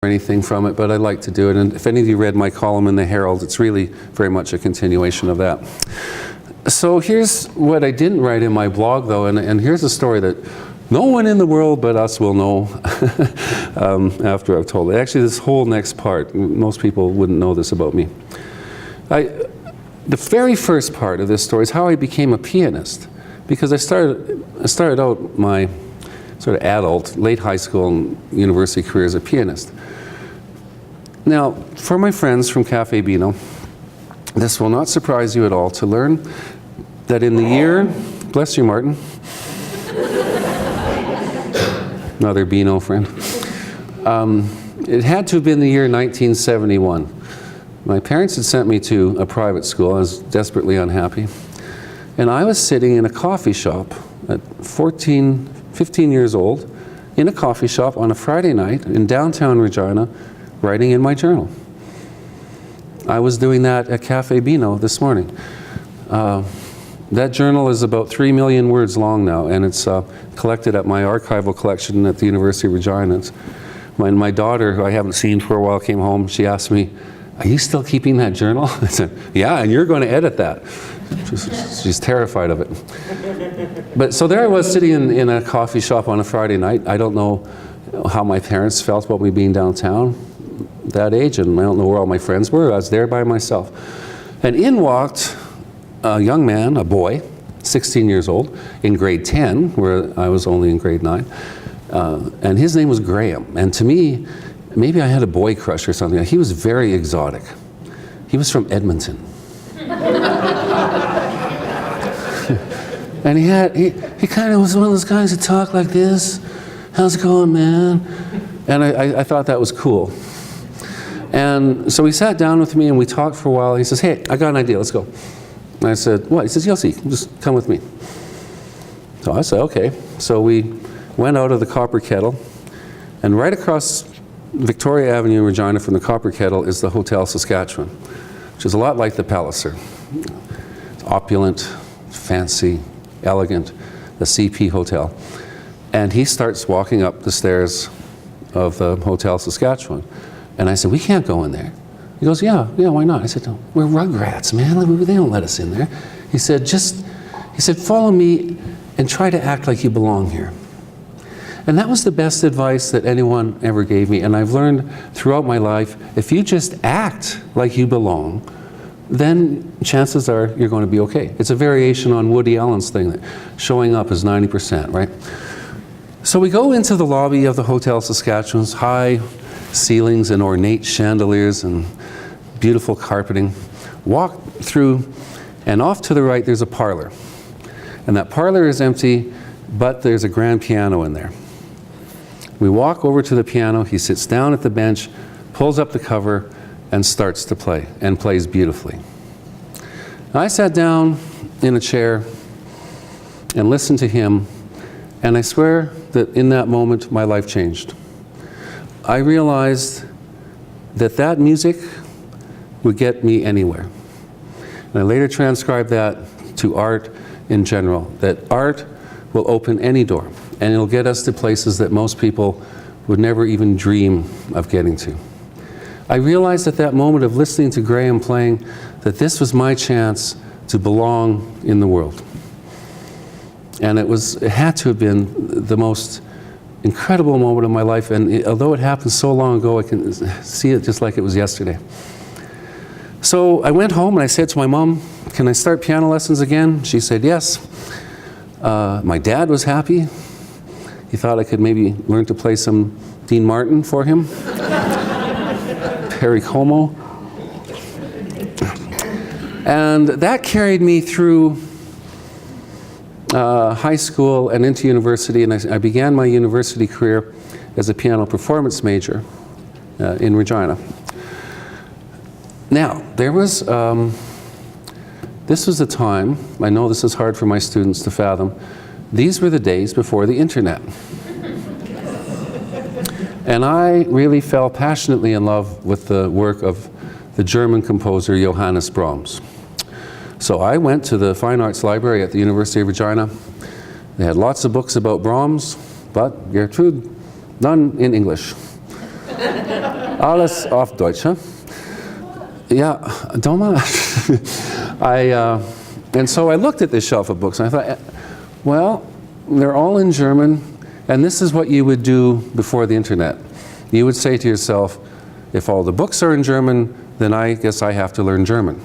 anything from it, but I like to do it. And if any of you read my column in the Herald, it's really very much a continuation of that. So here's what I didn't write in my blog, though, and here's a story that no one in the world but us will know after I've told it. Actually, this whole next part, most people wouldn't know this about me. The very first part of this story is how I became a pianist, because I started out my sort of adult, late high school and university career as a pianist. Now, for my friends from Cafe Beano, this will not surprise you at all to learn that in the year, bless you, Martin, another Beano friend, it had to have been the year 1971. My parents had sent me to a private school. I was desperately unhappy. And I was sitting in a coffee shop at 15 years old, in a coffee shop on a Friday night in downtown Regina, writing in my journal. I was doing that at Cafe Beano this morning. That journal is about 3 million words long now, and it's collected at my archival collection at the University of Regina. My daughter, who I haven't seen for a while, came home. She asked me, "Are you still keeping that journal?" I said, "Yeah, and you're going to edit that." She's terrified of it. But so there I was sitting in a coffee shop on a Friday night. I don't know how my parents felt about me being downtown that age, and I don't know where all my friends were. I was there by myself. And in walked a young man, a boy, 16 years old, in grade 10, where I was only in grade 9. And his name was Graham. And to me, maybe I had a boy crush or something. He was very exotic. He was from Edmonton. And he kind of was one of those guys that talked like this. "How's it going, man?" And I thought that was cool. And so he sat down with me and we talked for a while. He says, "Hey, I got an idea, let's go." And I said, "What?" He says, "You'll see, just come with me." So I said, "Okay." So we went out of the Copper Kettle, and right across Victoria Avenue in Regina from the Copper Kettle is the Hotel Saskatchewan, which is a lot like the Palliser. It's opulent, fancy, elegant, the CP Hotel. And he starts walking up the stairs of the Hotel Saskatchewan. And I said, "We can't go in there." He goes, yeah, why not?" I said, "No, we're rugrats, man. They don't let us in there." He said, "Follow me and try to act like you belong here." And that was the best advice that anyone ever gave me. And I've learned throughout my life, if you just act like you belong, then chances are you're going to be okay. It's a variation on Woody Allen's thing, that showing up is 90%, right? So we go into the lobby of the Hotel Saskatchewan's, high ceilings and ornate chandeliers and beautiful carpeting. Walk through, and off to the right there's a parlor. And that parlor is empty, but there's a grand piano in there. We walk over to the piano. He sits down at the bench, pulls up the cover, and starts to play, and plays beautifully. I sat down in a chair and listened to him, and I swear that in that moment my life changed. I realized that that music would get me anywhere. And I later transcribed that to art in general, that art will open any door, and it'll get us to places that most people would never even dream of getting to. I realized at that moment of listening to Graham playing that this was my chance to belong in the world. And it had to have been the most incredible moment of my life, and although it happened so long ago, I can see it just like it was yesterday. So I went home and I said to my mom, "Can I start piano lessons again?" She said yes. My dad was happy. He thought I could maybe learn to play some Dean Martin for him. Perry Como. And that carried me through high school and into university, and I began my university career as a piano performance major in Regina. Now, this was a time, I know this is hard for my students to fathom, these were the days before the internet. And I really fell passionately in love with the work of the German composer Johannes Brahms. So I went to the Fine Arts Library at the University of Regina. They had lots of books about Brahms, but Gertrude, none in English. Alles auf Deutsch, huh? Yeah, Thomas. And so I looked at this shelf of books and I thought, well, they're all in German, and this is what you would do before the internet. You would say to yourself, if all the books are in German, then I guess I have to learn German.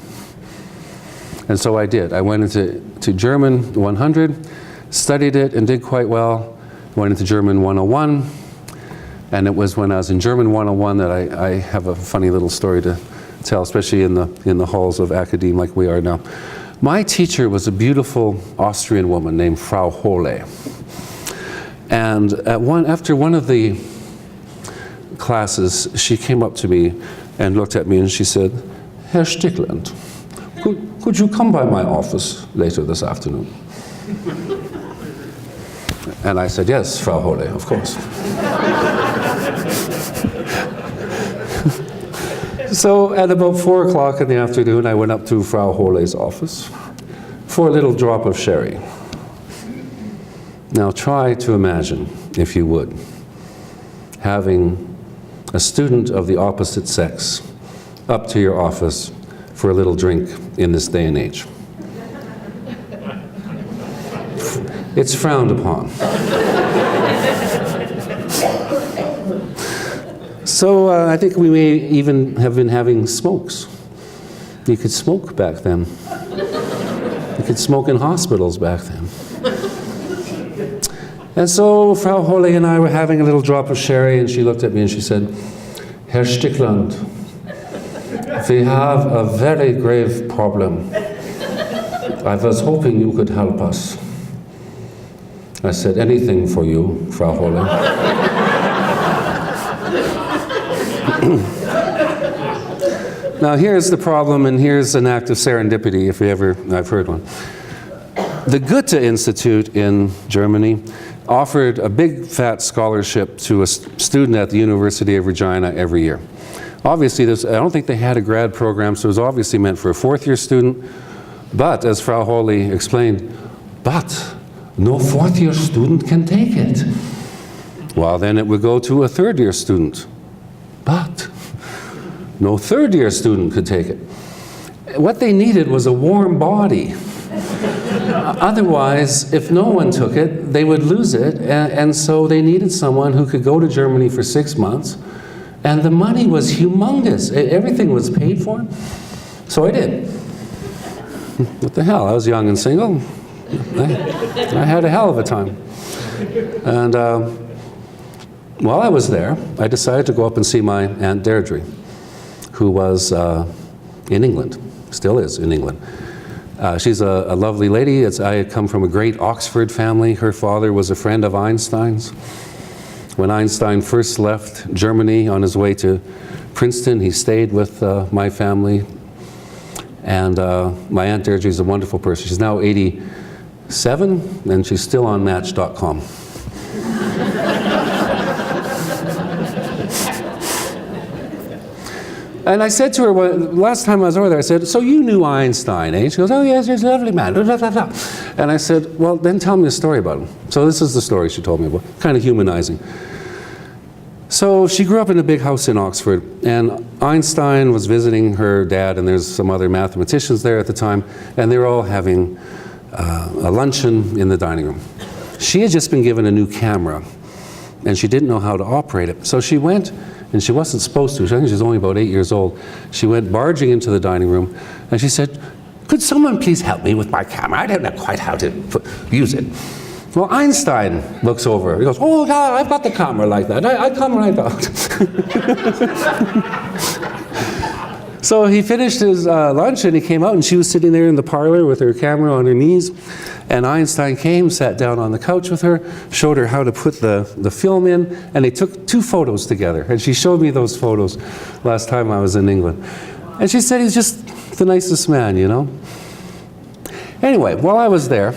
And so I did. I went into German 100, studied it and did quite well. Went into German 101, and it was when I was in German 101 that I have a funny little story to tell, especially in the halls of academe like we are now. My teacher was a beautiful Austrian woman named Frau Hohle. And after one of the classes, she came up to me and looked at me and she said, Herr Stickland, could you come by my office later this afternoon? And I said, yes, Frau Hohle, of course. So at about 4 o'clock in the afternoon, I went up to Frau Hohle's office for a little drop of sherry. Now try to imagine, if you would, having a student of the opposite sex up to your office for a little drink in this day and age. It's frowned upon. So I think we may even have been having smokes. You could smoke back then. You could smoke in hospitals back then. And so Frau Hohle and I were having a little drop of sherry, and she looked at me and she said, Herr Stickland, we have a very grave problem. I was hoping you could help us. I said, anything for you, Frau Hohle. Now here's the problem, and here's an act of serendipity, if I've heard one. The Goethe Institute in Germany offered a big fat scholarship to a student at the University of Regina every year. Obviously, I don't think they had a grad program, so it was obviously meant for a fourth-year student. But, as Frau Hohle explained, but no fourth-year student can take it. Well, then it would go to a third-year student. But no third-year student could take it. What they needed was a warm body. Otherwise, if no one took it, they would lose it, and so they needed someone who could go to Germany for 6 months, and the money was humongous. Everything was paid for. So I did. What the hell? I was young and single. I had a hell of a time. And while I was there, I decided to go up and see my Aunt Deirdre, who was in England, still is in England. She's a lovely lady. I come from a great Oxford family. Her father was a friend of Einstein's. When Einstein first left Germany on his way to Princeton, he stayed with my family. And my Aunt Deirdre is a wonderful person. She's now 87, and she's still on Match.com. And I said to her, last time I was over there, I said, so you knew Einstein, eh? She goes, oh yes, he's a lovely man, blah, blah, blah. And I said, well, then tell me a story about him. So this is the story she told me about, kind of humanizing. So she grew up in a big house in Oxford, and Einstein was visiting her dad, and there's some other mathematicians there at the time, and they were all having a luncheon in the dining room. She had just been given a new camera, and she didn't know how to operate it. So she went, and she wasn't supposed to. I think she was only about 8 years old. She went barging into the dining room, and she said, could someone please help me with my camera? I don't know quite how to use it. Well, Einstein looks over. He goes, oh, God, I've got the camera like that. I come right out. So he finished his lunch, and he came out, and she was sitting there in the parlor with her camera on her knees. And Einstein came, sat down on the couch with her, showed her how to put the film in, and they took 2 photos together. And she showed me those photos last time I was in England. And she said he's just the nicest man, you know. Anyway, while I was there,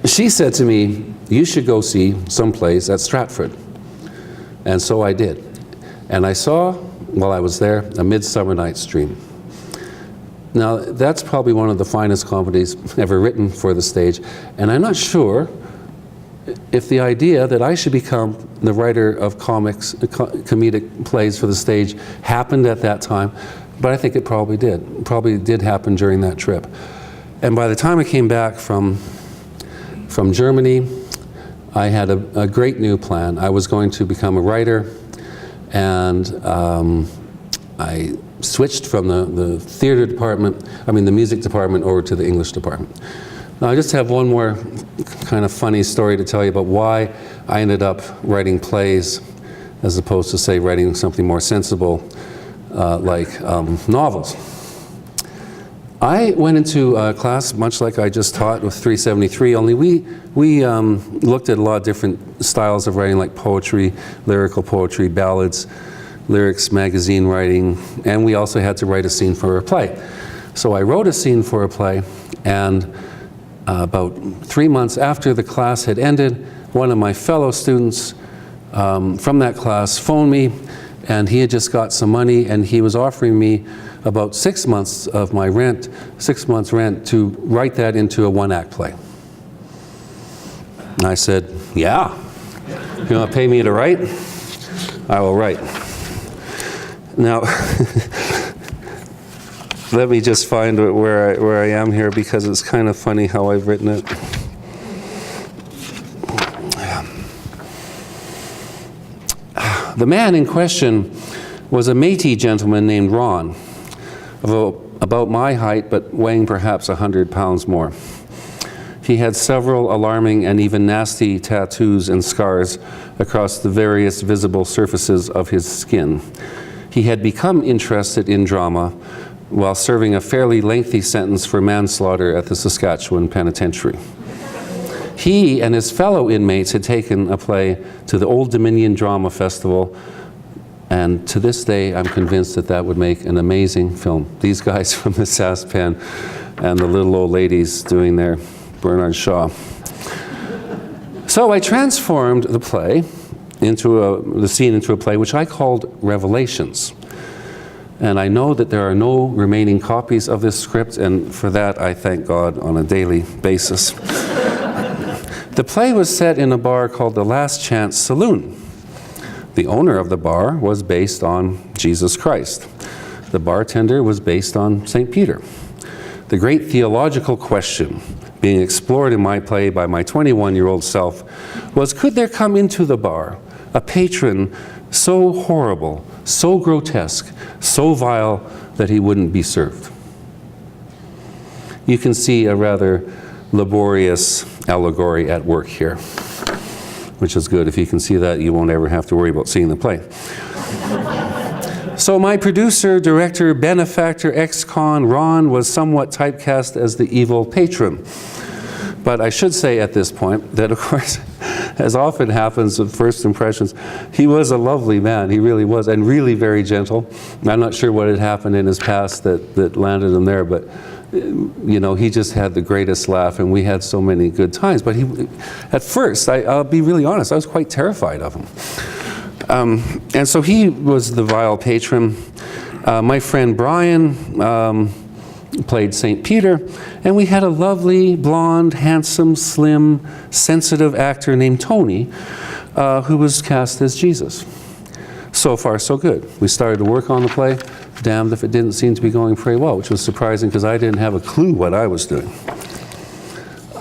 she said to me, you should go see someplace at Stratford. And so I did. And I saw, while I was there, A Midsummer Night's Dream. Now, that's probably one of the finest comedies ever written for the stage, and I'm not sure if the idea that I should become the writer of comics, comedic plays for the stage happened at that time, but I think it probably did. It probably did happen during that trip. And by the time I came back from Germany, I had a great new plan. I was going to become a writer, and I switched from the theater department, the music department, over to the English department. Now, I just have one more kind of funny story to tell you about why I ended up writing plays as opposed to, say, writing something more sensible like novels. I went into a class much like I just taught with 373, only we looked at a lot of different styles of writing, like poetry, lyrical poetry, ballads, lyrics, magazine writing, and we also had to write a scene for a play. So I wrote a scene for a play, and about 3 months after the class had ended, one of my fellow students from that class phoned me, and he had just got some money, and he was offering me about 6 months of my rent, 6 months rent, to write that into a one-act play. And I said, yeah, you want to pay me to write? I will write. Now, let me just find where I am here, because it's kind of funny how I've written it. The man in question was a Métis gentleman named Ron, about my height, but weighing perhaps 100 pounds more. He had several alarming and even nasty tattoos and scars across the various visible surfaces of his skin. He had become interested in drama while serving a fairly lengthy sentence for manslaughter at the Saskatchewan Penitentiary. He and his fellow inmates had taken a play to the Old Dominion Drama Festival, and to this day I'm convinced that that would make an amazing film. These guys from the Sask Pen and the little old ladies doing their Bernard Shaw. So I transformed the play the scene into a play which I called Revelations. And I know that there are no remaining copies of this script, and for that I thank God on a daily basis. The play was set in a bar called the Last Chance Saloon. The owner of the bar was based on Jesus Christ. The bartender was based on St. Peter. The great theological question being explored in my play by my 21-year-old self was, could there come into the bar a patron so horrible, so grotesque, so vile that he wouldn't be served? You can see a rather laborious allegory at work here, which is good. If you can see that, you won't ever have to worry about seeing the play. So my producer, director, benefactor, ex-con, Ron, was somewhat typecast as the evil patron. But I should say at this point that, of course, as often happens with first impressions, he was a lovely man. He really was, and really very gentle. I'm not sure what had happened in his past that landed him there, but you know, he just had the greatest laugh, and we had so many good times. But at first, I'll be really honest, I was quite terrified of him. And so he was the vile patron. My friend Brian played St. Peter, and we had a lovely, blonde, handsome, slim, sensitive actor named Tony, who was cast as Jesus. So far, so good. We started to work on the play. Damned if it didn't seem to be going very well, which was surprising because I didn't have a clue what I was doing.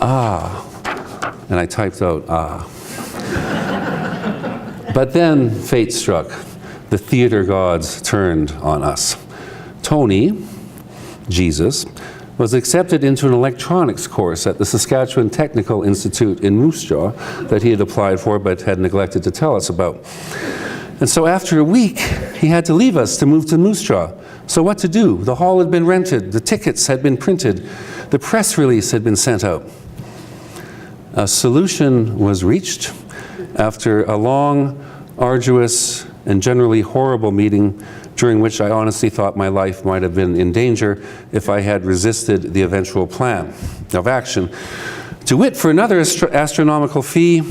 And I typed out, But then fate struck. The theater gods turned on us. Tony, Jesus, was accepted into an electronics course at the Saskatchewan Technical Institute in Moose Jaw that he had applied for but had neglected to tell us about. And so after a week, he had to leave us to move to Moose Jaw. So what to do? The hall had been rented, the tickets had been printed, the press release had been sent out. A solution was reached after a long, arduous, and generally horrible meeting, during which I honestly thought my life might have been in danger if I had resisted the eventual plan of action. To wit, for another astronomical fee,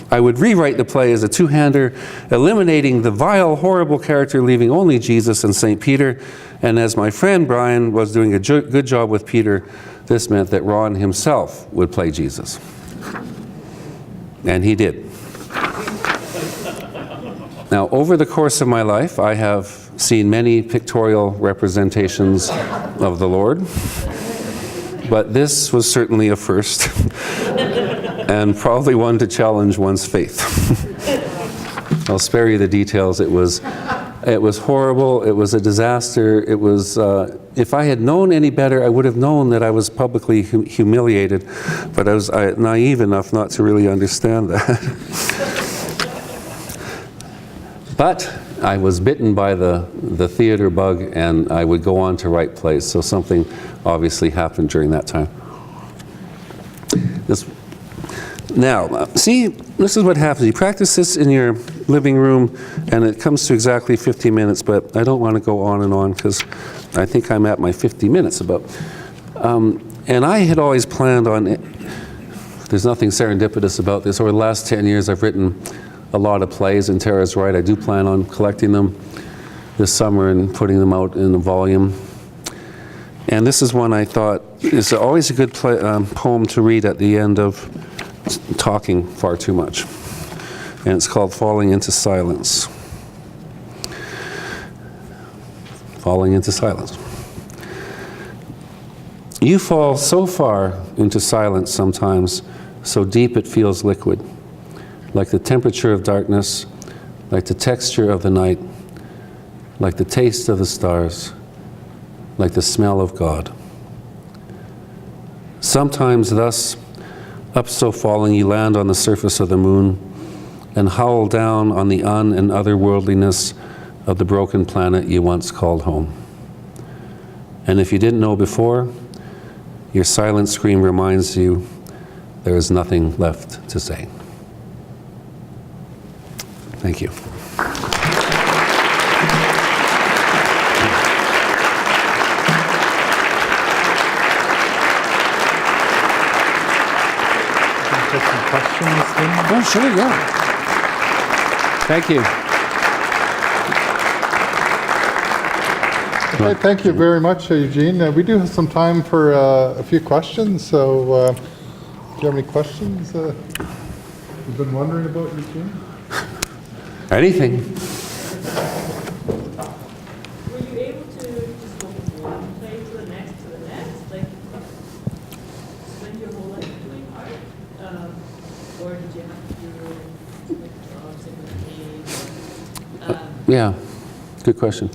I would rewrite the play as a two-hander, eliminating the vile, horrible character, leaving only Jesus and St. Peter. And as my friend Brian was doing a good job with Peter, this meant that Ron himself would play Jesus. And he did. Now, over the course of my life, I have seen many pictorial representations of the Lord, but this was certainly a first, and probably one to challenge one's faith. I'll spare you the details. It was horrible. It was a disaster. It was, if I had known any better, I would have known that I was publicly humiliated, but I was naive enough not to really understand that. But I was bitten by the theater bug, and I would go on to write plays, so something obviously happened during that time. Now, see, this is what happens. You practice this in your living room, and it comes to exactly 50 minutes, but I don't want to go on and on, because I think I'm at my 50 minutes about. And I had always planned on it. There's nothing serendipitous about this. Over the last 10 years, I've written a lot of plays, and Tara's right. I do plan on collecting them this summer and putting them out in a volume. And this is one I thought is always a good poem to read at the end of talking far too much. And it's called Falling into Silence. Falling into silence. You fall so far into silence sometimes, so deep it feels liquid. Like the temperature of darkness, like the texture of the night, like the taste of the stars, like the smell of God. Sometimes thus, up so falling, you land on the surface of the moon and howl down on the and otherworldliness of the broken planet you once called home. And if you didn't know before, your silent scream reminds you there is nothing left to say. Thank you. Take some questions then? Oh, sure, yeah. Thank you. Okay, thank you very much, Eugene. We do have some time for a few questions, so do you have any questions you've been wondering about, Eugene? Anything. Were you able to just go from one play to the next, like spend your whole life doing art? Or did you have to do like jobs in the game? Yeah, good question.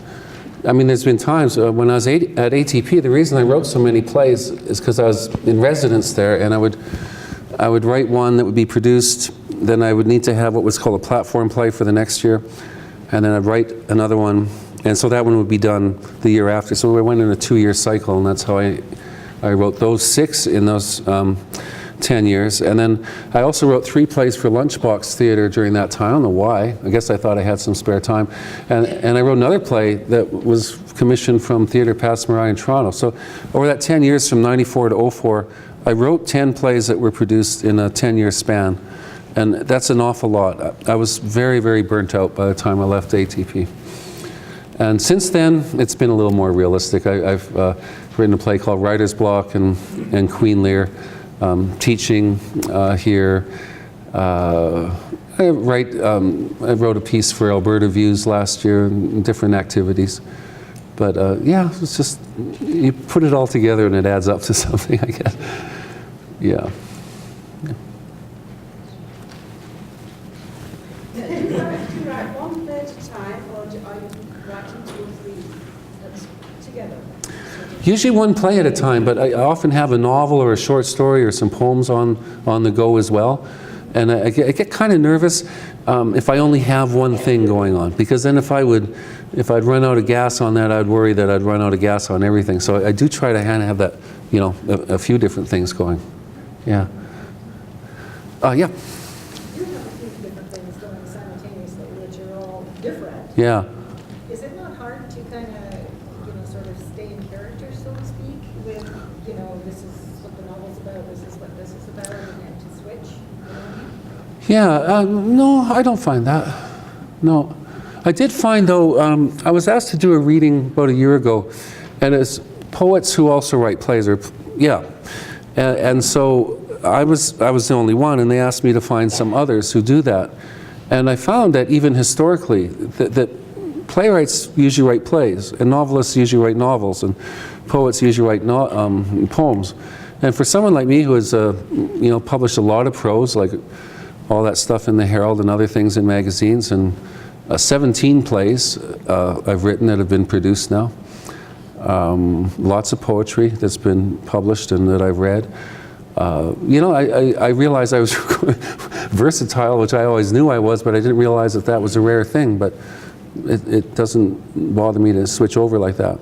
I mean, there's been times when I was at ATP, the reason I wrote so many plays is because I was in residence there, and I would write one that would be produced. Then I would need to have what was called a platform play for the next year, and then I'd write another one, and so that one would be done the year after. So I went in a 2-year cycle, and that's how I wrote those 6 in those 10 years. And then I also wrote 3 plays for Lunchbox Theatre during that time. I don't know why. I guess I thought I had some spare time. And I wrote another play that was commissioned from Theatre Passe Muraille in Toronto. So over that 10 years, from 94 to 04, I wrote 10 plays that were produced in a 10-year span. And that's an awful lot. I was very, very burnt out by the time I left ATP. And since then, it's been a little more realistic. I've written a play called Writer's Block and Queen Lear, teaching here. I wrote a piece for Alberta Views last year, and different activities. But yeah, it's just, you put it all together and it adds up to something, I guess. Yeah. Do you write one play at a time, or are you writing 2 or 3 together? Usually one play at a time, but I often have a novel or a short story or some poems on the go as well. And I get kind of nervous if I only have one thing going on, because then if I'd run out of gas on that, I'd worry that I'd run out of gas on everything. So I do try to kind of have that, you know, a few different things going. Yeah. Yeah. You have a few different things going simultaneously, which are all different. Yeah. Is it not hard to kind of, sort of stay in character, so to speak, with, this is what the novel's about, this is what this is about, and to switch? Yeah, no, I don't find that. No. I did find, though, I was asked to do a reading about a year ago, and it's poets who also write plays, or, yeah. And so I was the only one, and they asked me to find some others who do that. And I found that even historically, that playwrights usually write plays, and novelists usually write novels, and poets usually write poems. And for someone like me who has, published a lot of prose, like all that stuff in the Herald and other things in magazines, and 17 plays I've written that have been produced now. Lots of poetry that's been published and that I've read. I realized I was versatile, which I always knew I was, but I didn't realize that that was a rare thing. But it doesn't bother me to switch over like that.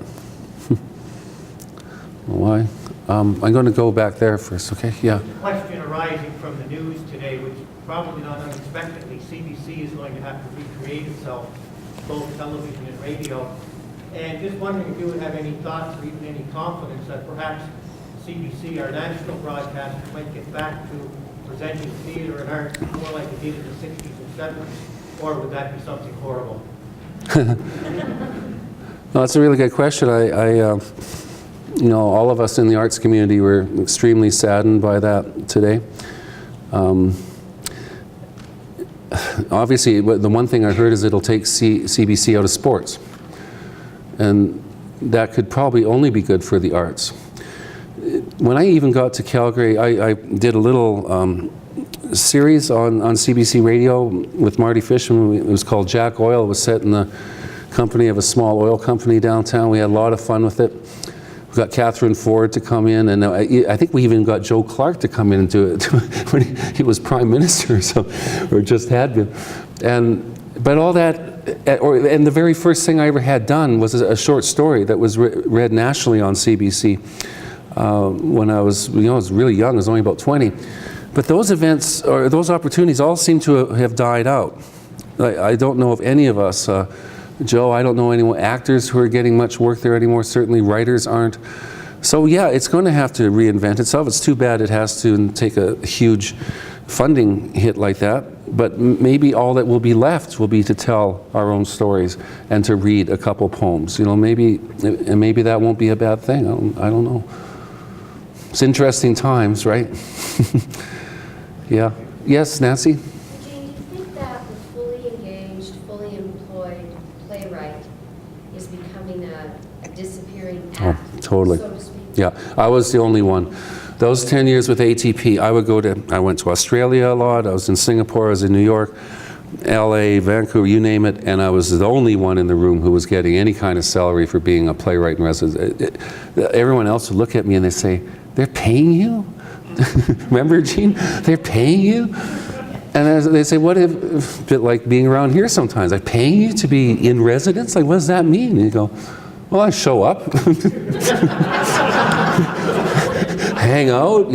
Why? I'm going to go back there first, okay? Yeah. Question arising from the news today, which probably not unexpectedly, CBC is going to have to recreate itself, both television and radio. And just wondering if you would have any thoughts or even any confidence that perhaps CBC, our national broadcaster, might get back to presenting theater and art more like it did in the 60s and 70s, or would that be something horrible? No, that's a really good question. All of us in the arts community were extremely saddened by that today. Obviously, the one thing I heard is it'll take CBC out of sports. And that could probably only be good for the arts. When I even got to Calgary, I did a little series on CBC Radio with Marty Fishman. It was called Jack Oil. It was set in the company of a small oil company downtown. We had a lot of fun with it. We got Catherine Ford to come in, and I think we even got Joe Clark to come in and do it when he was Prime Minister, or just had been. But all that, and the very first thing I ever had done was a short story that was read nationally on CBC when I was really young. I was only about 20. But those events, or those opportunities, all seem to have died out. I don't know of any of us, Joe, I don't know any actors who are getting much work there anymore. Certainly writers aren't. So yeah, it's going to have to reinvent itself. It's too bad it has to take a huge funding hit like that. But maybe all that will be left will be to tell our own stories and to read a couple poems. Maybe that won't be a bad thing. I don't know. It's interesting times, right? Yeah. Yes, Nancy? Eugene, do you think that the fully engaged, fully employed playwright is becoming a disappearing act, totally. so to speak? Yeah, I was the only one. Those 10 years with ATP, I went to Australia a lot, I was in Singapore, I was in New York, LA, Vancouver, you name it, and I was the only one in the room who was getting any kind of salary for being a playwright in residence. Everyone else would look at me and they say, "They're paying you?" Remember, Gene? They're paying you? And they say, what if, a bit like being around here sometimes, like paying you to be in residence? Like, what does that mean? And you go, well, I show up. Hang out,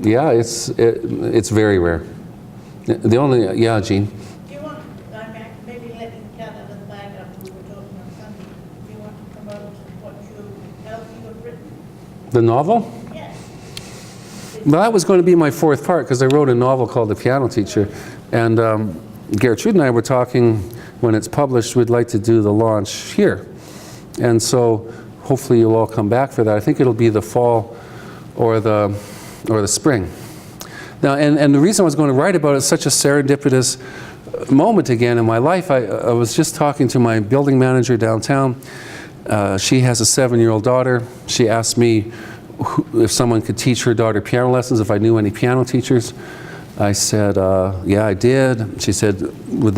Yeah, it's very rare. The only, yeah, Gene? Do you want, maybe letting Canada flag up, we were talking on Sunday, do you want to promote what else you have written? The novel? Yes. Well, that was going to be my fourth part because I wrote a novel called The Piano Teacher. And Gertrude and I were talking, when it's published, we'd like to do the launch here. And so hopefully you'll all come back for that. I think it'll be the fall or the spring. Now, and the reason I was going to write about it is such a serendipitous moment again in my life. I was just talking to my building manager downtown. She has a 7-year-old daughter. She asked me if someone could teach her daughter piano lessons, if I knew any piano teachers. I said, yeah, I did. She said, could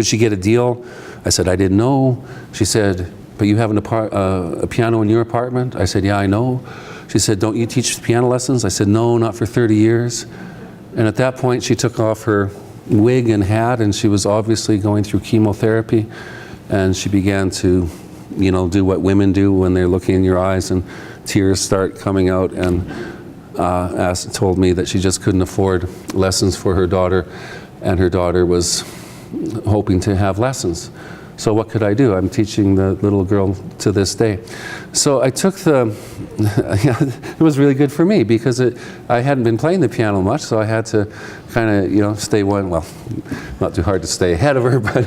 she get a deal? I said, I didn't know. She said, but you have a piano in your apartment? I said, yeah, I know. She said, don't you teach piano lessons? I said, no, not for 30 years. And at that point, she took off her wig and hat, and she was obviously going through chemotherapy. And she began to, do what women do when they're looking in your eyes and tears start coming out, and told me that she just couldn't afford lessons for her daughter, and her daughter was hoping to have lessons. So what could I do? I'm teaching the little girl to this day. So I took it was really good for me because I hadn't been playing the piano much, so I had to kind of, stay well, not too hard to stay ahead of her, but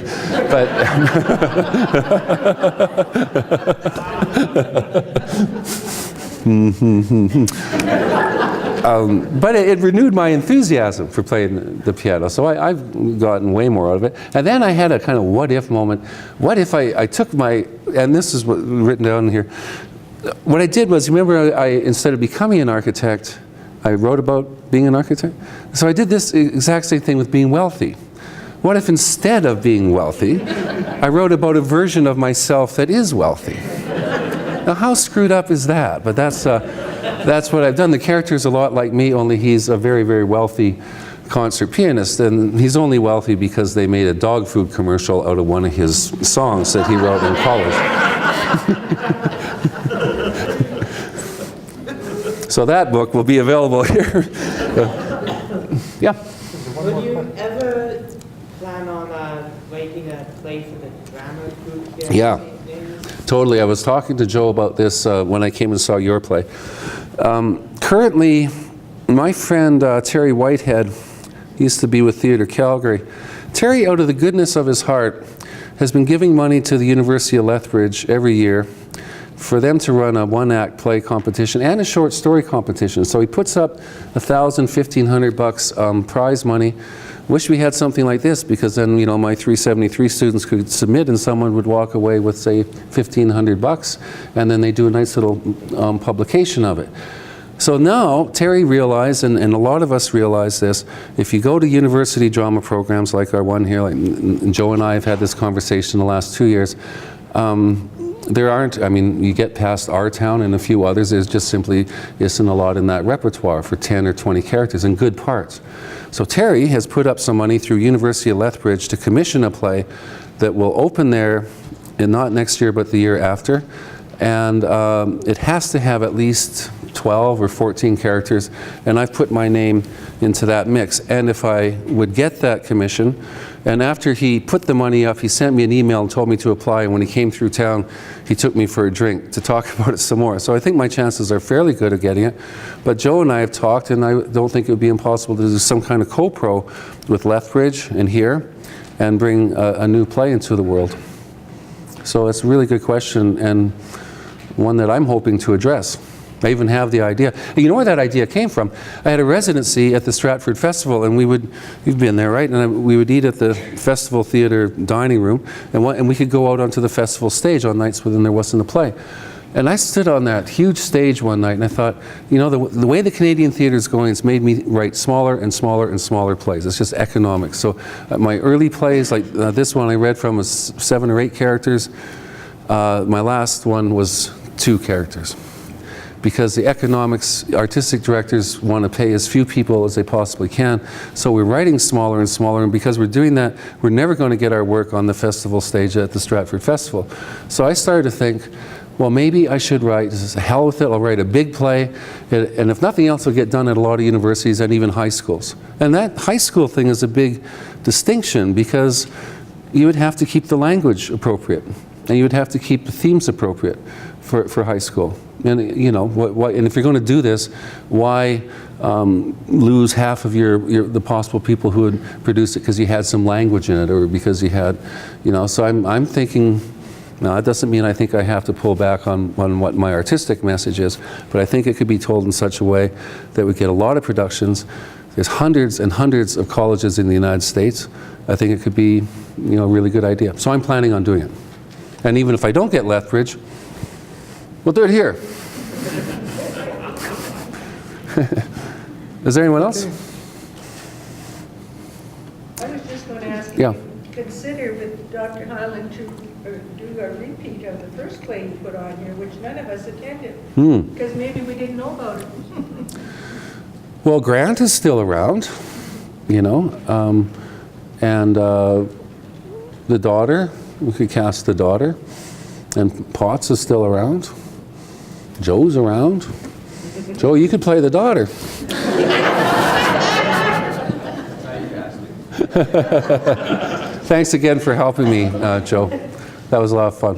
But it renewed my enthusiasm for playing the piano, so I've gotten way more out of it. And then I had a kind of what-if moment. What if I took my, and this is what written down here, what I did was, remember, I instead of becoming an architect, I wrote about being an architect? So I did this exact same thing with being wealthy. What if instead of being wealthy, I wrote about a version of myself that is wealthy? Now, how screwed up is that? But that's what I've done. The character's a lot like me, only he's a very, very wealthy concert pianist, and he's only wealthy because they made a dog food commercial out of one of his songs that he wrote in college. So that book will be available here. Yeah. Would you ever plan on writing a play for the drama group there? Yeah. Totally. I was talking to Joe about this when I came and saw your play. Currently, my friend Terry Whitehead, he used to be with Theatre Calgary. Terry, out of the goodness of his heart, has been giving money to the University of Lethbridge every year for them to run a one-act play competition and a short story competition. So he puts up $1,000, $1,500 prize money. Wish we had something like this, because then, you know, my 373 students could submit and someone would walk away with, say, $1,500, and then they do a nice little publication of it. So now Terry realized, and a lot of us realize this, if you go to university drama programs like our one here, like Joe and I have had this conversation the last 2 years, there aren't, I mean, you get past our town and a few others, there's just simply isn't a lot in that repertoire for 10 or 20 characters and good parts. So Terry has put up some money through University of Lethbridge to commission a play that will open there, and not next year but the year after, and it has to have at least 12 or 14 characters, and I've put my name into that mix. And if I would get that commission, and after he put the money up, he sent me an email and told me to apply, and when he came through town, he took me for a drink to talk about it some more. So I think my chances are fairly good of getting it. But Joe and I have talked, and I don't think it would be impossible to do some kind of co-pro with Lethbridge and here, and bring a new play into the world. So it's a really good question, and one that I'm hoping to address. I even have the idea. You know where that idea came from? I had a residency at the Stratford Festival, and you've been there, right? And we would eat at the Festival Theatre dining room, and we could go out onto the festival stage on nights when there wasn't a play. And I stood on that huge stage one night, and I thought, you know, the way the Canadian theatre is going, it's made me write smaller and smaller and smaller plays. It's just economics. So my early plays, like this one I read from, was 7 or 8 characters. My last one was 2 characters. Because the economics, artistic directors want to pay as few people as they possibly can. So we're writing smaller and smaller, and because we're doing that, we're never going to get our work on the festival stage at the Stratford Festival. So I started to think, well, maybe I should write, hell with it, I'll write a big play, and if nothing else, it'll get done at a lot of universities and even high schools. And that high school thing is a big distinction, because you would have to keep the language appropriate, and you would have to keep the themes appropriate for high school. And you know, and if you're going to do this, why lose half of the possible people who would produce it because you had some language in it, or because you had, you know? So I'm thinking. Now, that doesn't mean I think I have to pull back on what my artistic message is, but I think it could be told in such a way that we get a lot of productions. There's hundreds and hundreds of colleges in the United States. I think it could be, you know, a really good idea. So I'm planning on doing it. And even if I don't get Lethbridge, we'll do it here. Is there anyone else? I was just going to ask Yeah. you to consider with Dr. Hyland to do a repeat of the first play you put on here, which none of us attended, because maybe we didn't know about it. Well, Grant is still around, you know, and the daughter, we could cast the daughter, and Potts is still around. Joe's around. Joe, you could play the daughter. Thanks again for helping me, Joe. That was a lot of fun.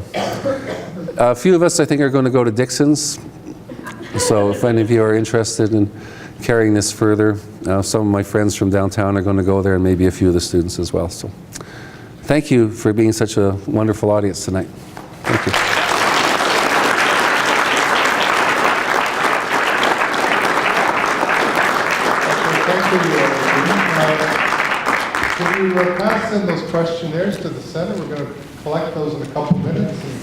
A few of us, I think, are going to go to Dixon's. So if any of you are interested in carrying this further, some of my friends from downtown are going to go there, and maybe a few of the students as well. So thank you for being such a wonderful audience tonight. Thank you. Can you pass in those questionnaires to the center? We're going to collect those in a couple minutes and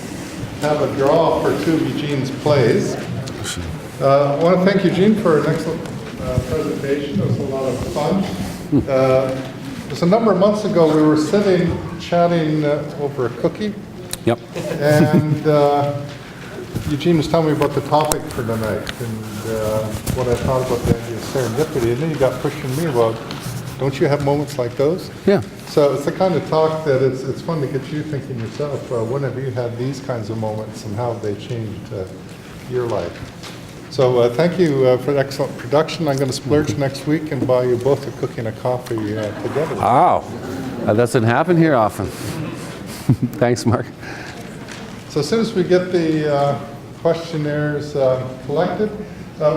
have a draw for 2 of Eugene's plays. I want to thank Eugene for an excellent presentation. It was a lot of fun. It was a number of months ago, we were sitting chatting over a cookie. Yep. And Eugene was telling me about the topic for tonight and what I thought about the idea of serendipity. And then you got pushing me about, don't you have moments like those? Yeah. So it's the kind of talk that it's fun to get you thinking yourself, when have you had these kinds of moments and how have they changed your life? So thank you for the excellent production. I'm going to splurge next week and buy you both a cookie and a coffee together. Wow. That doesn't happen here often. Thanks, Mark. So as soon as we get the questionnaires collected,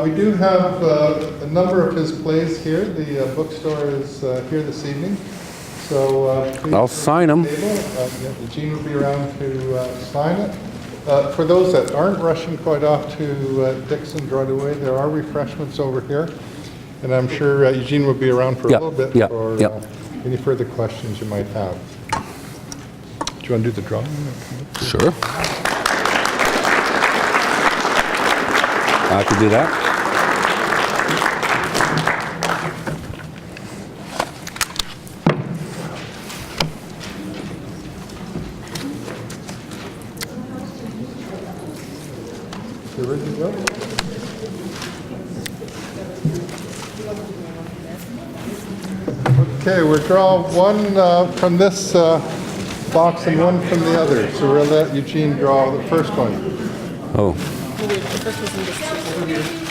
we do have a number of his plays here. The bookstore is here this evening. So please I'll sign 'em. Eugene will be around to sign it. For those that aren't rushing quite off to Dixon Broadway, there are refreshments over here. And I'm sure Eugene will be around for a little bit for any further questions you might have. Do you want to do the drawing? Sure. I can do that. You ready to go? Okay, we'll draw one from this box and one from the other. So we'll let Eugene draw the first one. Oh. The first was in this.